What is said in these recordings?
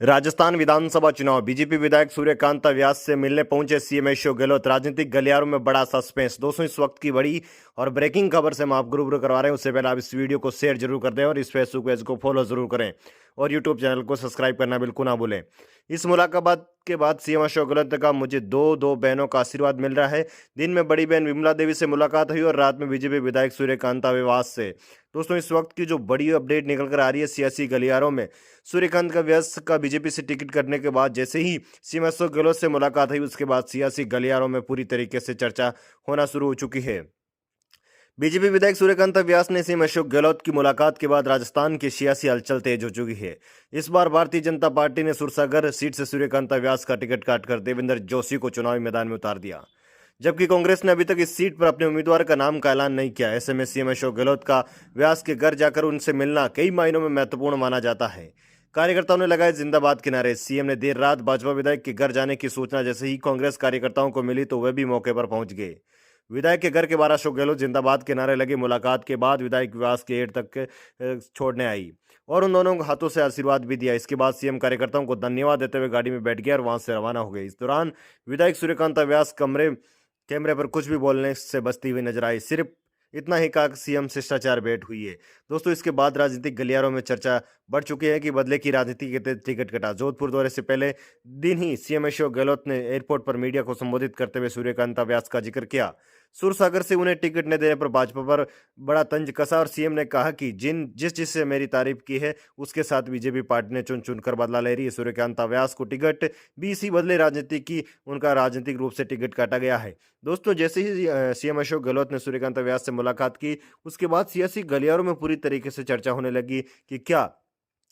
राजस्थान विधानसभा चुनाव बीजेपी विधायक सूर्यकांत व्यास से मिलने पहुंचे सीएम अशोक गहलोत। राजनीतिक गलियारों में बड़ा सस्पेंस। दोस्तों, इस वक्त की बड़ी और ब्रेकिंग खबर से हम आपको रूबरू करवा रहे हैं। उससे पहले आप इस वीडियो को शेयर जरूर कर दें और इस फेसबुक पेज को फॉलो जरूर करें और यूट्यूब चैनल को सब्सक्राइब करना बिल्कुल ना भूलें। इस मुलाकात के बाद सीएम अशोक गहलोत ने कहा, मुझे दो बहनों का आशीर्वाद मिल रहा है। दिन में बड़ी बहन विमला देवी से मुलाकात हुई और रात में बीजेपी विधायक सूर्यकांत व्यास से। दोस्तों, इस वक्त की जो बड़ी अपडेट निकल कर आ रही है सियासी गलियारों में, सूर्यकांत का व्यास का बीजेपी से टिकट करने के बाद जैसे ही सीएम अशोक गहलोत से मुलाकात हुई, उसके बाद सियासी गलियारों में पूरी तरीके से चर्चा होना शुरू हो चुकी है। बीजेपी विधायक सूर्यकांत व्यास ने सीएम अशोक गहलोत की मुलाकात के बाद राजस्थान की सियासी हलचल तेज हो चुकी है। इस बार भारतीय जनता पार्टी ने सुरसागर सीट से सूर्यकांत व्यास का टिकट काटकर देवेंद्र जोशी को चुनावी मैदान में उतार दिया, जबकि कांग्रेस ने अभी तक इस सीट पर अपने उम्मीदवार का नाम का ऐलान नहीं किया। ऐसे में सीएम अशोक गहलोत का व्यास के घर जाकर उनसे मिलना कई मायनों में महत्वपूर्ण माना जाता है। कार्यकर्ताओं ने लगाए जिंदाबाद के नारे। सीएम ने देर रात भाजपा विधायक के घर जाने की सूचना जैसे ही कांग्रेस कार्यकर्ताओं को मिली तो वे भी मौके पर पहुंच गए। विधायक के घर के बाहर अशोक गहलोत जिंदाबाद के नारे लगे। मुलाकात के बाद विधायक व्यास के एड तक छोड़ने आई और उन दोनों हाथों से आशीर्वाद भी दिया। इसके बाद सीएम कार्यकर्ताओं को धन्यवाद देते हुए गाड़ी में बैठ गए और वहां से रवाना हो गए। इस दौरान विधायक सूर्यकांत व्यास कैमरे पर कुछ भी बोलने से बचती हुई नजर आई। सिर्फ इतना ही कहा सीएम शिष्टाचार भेंट हुई है। दोस्तों, इसके बाद राजनीतिक गलियारों में चर्चा बढ़ चुकी है कि बदले की राजनीति के तहत टिकट कटा। जोधपुर दौरे से पहले दिन ही सीएम अशोक गहलोत ने एयरपोर्ट पर मीडिया को संबोधित करते हुए सूर्यकांत व्यास का जिक्र किया। सुरसागर से उन्हें टिकट न देने पर भाजपा पर बड़ा तंज कसा और सीएम ने कहा कि जिससे मेरी तारीफ की है उसके साथ बीजेपी पार्टी ने चुन चुनकर बदला ले रही है। सूर्यकांत व्यास को टिकट भी इसी बदले राजनीति की उनका राजनीतिक रूप से टिकट काटा गया है। दोस्तों, जैसे ही सीएम अशोक गहलोत ने सूर्यकांत व्यास से मुलाकात की, उसके बाद सियासी गलियारों में पूरी तरीके से चर्चा होने लगी कि क्या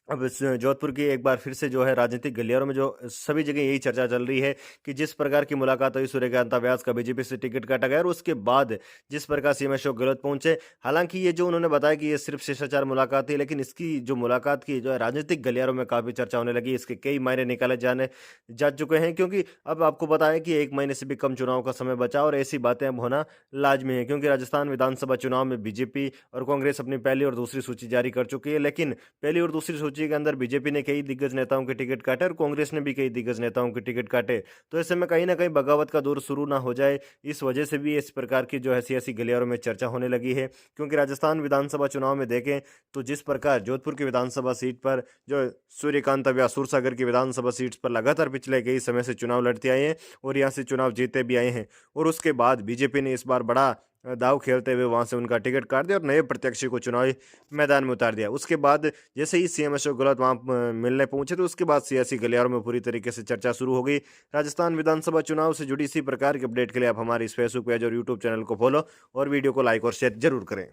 अब इस जोधपुर की एक बार फिर से जो है राजनीतिक गलियारों में जो सभी जगह यही चर्चा चल रही है कि जिस प्रकार की मुलाकात हुई, सूर्यकांत व्यास का बीजेपी से टिकट काटा गया और उसके बाद जिस प्रकार सीएम अशोक गहलोत पहुंचे। हालांकि ये जो उन्होंने बताया कि ये सिर्फ शिष्टाचार मुलाकात थी, लेकिन इसकी जो मुलाकात की जो है राजनीतिक गलियारों में काफी चर्चा होने लगी। इसके कई मायने निकाले जाने जा चुके हैं, क्योंकि अब आपको पता है कि 1 महीने से भी कम चुनाव का समय बचा और ऐसी बातें अब होना लाजमी है, क्योंकि राजस्थान विधानसभा चुनाव में बीजेपी और कांग्रेस अपनी पहली और दूसरी सूची जारी कर चुकी है। लेकिन पहली और दूसरी सूची के अंदर बीजेपी ने कई दिग्गज नेताओं के टिकट काटे और कांग्रेस ने भी कई दिग्गज नेताओं के टिकट काटे। तो ऐसे में कहीं ना कहीं बगावत का दौर शुरू ना हो जाए, इस वजह से भी इस प्रकार की जो है सियासी गलियारों में चर्चा होने लगी है। क्योंकि राजस्थान विधानसभा चुनाव में देखें तो जिस प्रकार जोधपुर की विधानसभा सीट पर जो सूर्यकांत व्यास सूरसागर की विधानसभा सीट पर लगातार पिछले कई समय से चुनाव लड़ते आए हैं और यहाँ से चुनाव जीते भी आए हैं, और उसके बाद बीजेपी ने इस बार बड़ा दाव खेलते हुए वहां से उनका टिकट काट दिया और नए प्रत्याशी को चुनावी मैदान में उतार दिया। उसके बाद जैसे ही सीएम अशोक गहलोत वहां मिलने पहुंचे तो उसके बाद सियासी गलियारों में पूरी तरीके से चर्चा शुरू हो गई। राजस्थान विधानसभा चुनाव से जुड़ी इसी प्रकार की अपडेट के लिए आप हमारे इस फेसबुक पेज और यूट्यूब चैनल को फॉलो और वीडियो को लाइक और शेयर जरूर करें।